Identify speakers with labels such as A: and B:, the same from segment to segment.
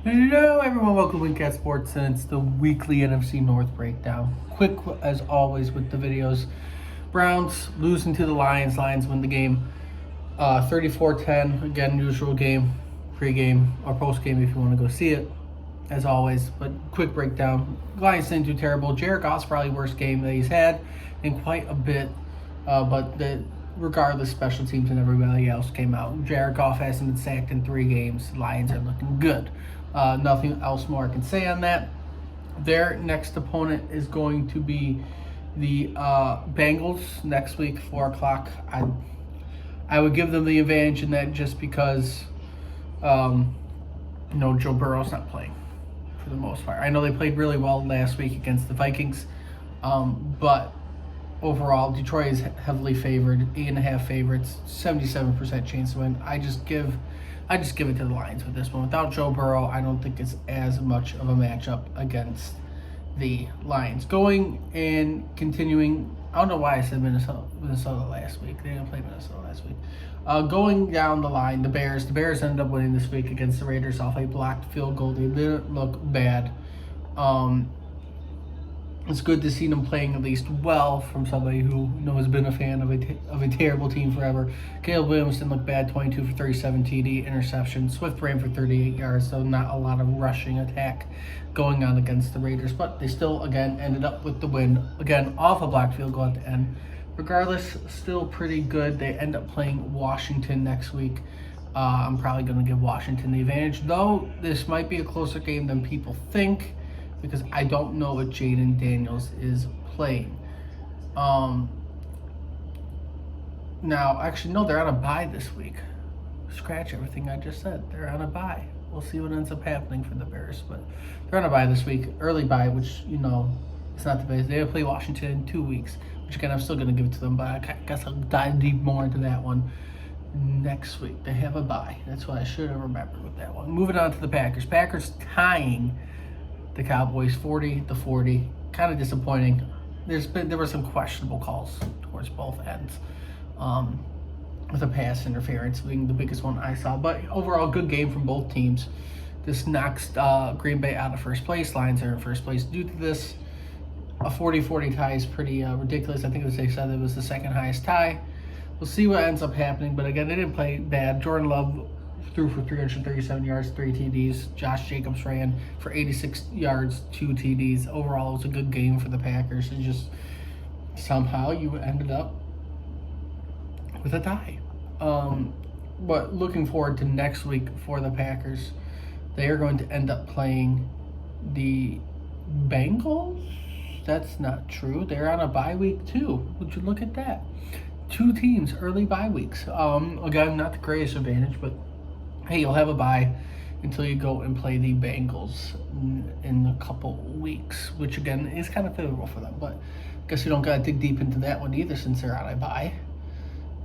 A: Hello everyone, welcome to Wingcat Sports, and it's the weekly NFC North breakdown. Quick as always with the videos. Browns losing to the Lions. Lions win the game 34-10. Again, usual game, pre-game or post-game if you want to go see it, as always. But quick breakdown. Lions didn't do terrible. Jared Goff's probably worst game that he's had in quite a bit. Regardless, special teams and everybody else came out. Jared Goff hasn't been sacked in 3 games. Lions are looking good. Nothing else more I can say on that. Their next opponent is going to be the Bengals next week, 4 o'clock. I would give them the advantage in that just because, Joe Burrow's not playing for the most part. I know they played really well last week against the Vikings, but overall, Detroit is heavily favored, 8.5 favorites, 77% chance to win. I just give it to the Lions with this one. Without Joe Burrow, I don't think it's as much of a matchup against the Lions. Going and continuing, I don't know why I said Minnesota last week. They didn't play Minnesota last week. Going down the line, the Bears ended up winning this week against the Raiders off a blocked field goal. They didn't look bad. It's good to see them playing at least well from somebody who has been a fan of a terrible team forever. Caleb Williams didn't look bad, 22 for 37 TD, interception. Swift ran for 38 yards, so not a lot of rushing attack going on against the Raiders. But they still, again, ended up with the win. Again, off a blocked field goal at the end. Regardless, still pretty good. They end up playing Washington next week. I'm probably going to give Washington the advantage, though this might be a closer game than people think, because I don't know what Jaden Daniels is playing. Now, actually, no, they're on a bye this week. Scratch everything I just said. They're on a bye. We'll see what ends up happening for the Bears, but they're on a bye this week. Early bye, which, it's not the best. They play Washington in 2 weeks, which, again, I'm still going to give it to them, but I guess I'll dive deep more into that one next week. They have a bye. That's what I should have remembered with that one. Moving on to the Packers. Packers tying the Cowboys 40-40. Kind of disappointing. There were some questionable calls towards both ends, with a pass interference being the biggest one I saw. But overall, good game from both teams. This knocks Green Bay out of first place. Lions are in first place due to this. A 40-40 tie is pretty ridiculous. I think they said it was the second highest tie. We'll see what ends up happening. But again, they didn't play bad. Jordan Love threw for 337 yards, 3 TDs. Josh Jacobs ran for 86 yards, 2 TDs. Overall, it was a good game for the Packers. And just somehow you ended up with a tie. But looking forward to next week for the Packers. They are going to end up playing the Bengals. That's not true. They're on a bye week too. Would you look at that? 2 teams, early bye weeks. Again, not the greatest advantage, but hey, you'll have a bye until you go and play the Bengals in a couple weeks, which again is kind of favorable for them. But I guess you don't got to dig deep into that one either since they're on a bye.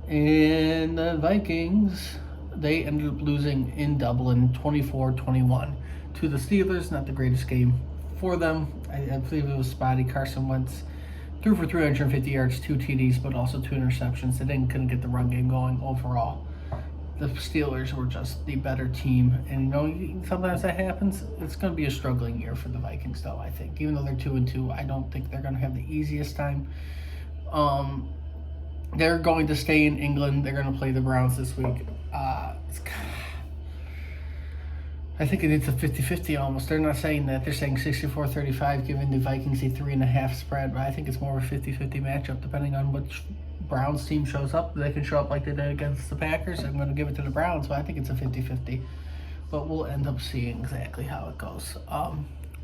A: And the Vikings, they ended up losing in Dublin 24-21 to the Steelers. Not the greatest game for them. I believe it was spotty. Carson Wentz threw for 350 yards, 2 TDs, but also 2 interceptions. They couldn't get the run game going overall. The Steelers were just the better team, and sometimes that happens. It's going to be a struggling year for the Vikings, though. I think, even though they're 2-2, I don't think they're going to have the easiest time. They're going to stay in England. They're going to play the Browns this week. I think it's a 50-50 almost. They're not saying that. They're saying 64-35, giving the Vikings a 3.5 spread, but I think it's more of a 50-50 matchup, depending on which Browns team shows up. They can show up like they did against the Packers. I'm going to give it to the Browns, but I think it's a 50-50. But we'll end up seeing exactly how it goes.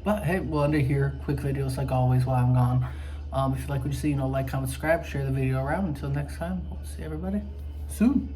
A: But hey, we'll end it here. Quick videos like always while I'm gone. If you like what you see, like, comment, subscribe, share the video around. Until next time, we'll see everybody soon.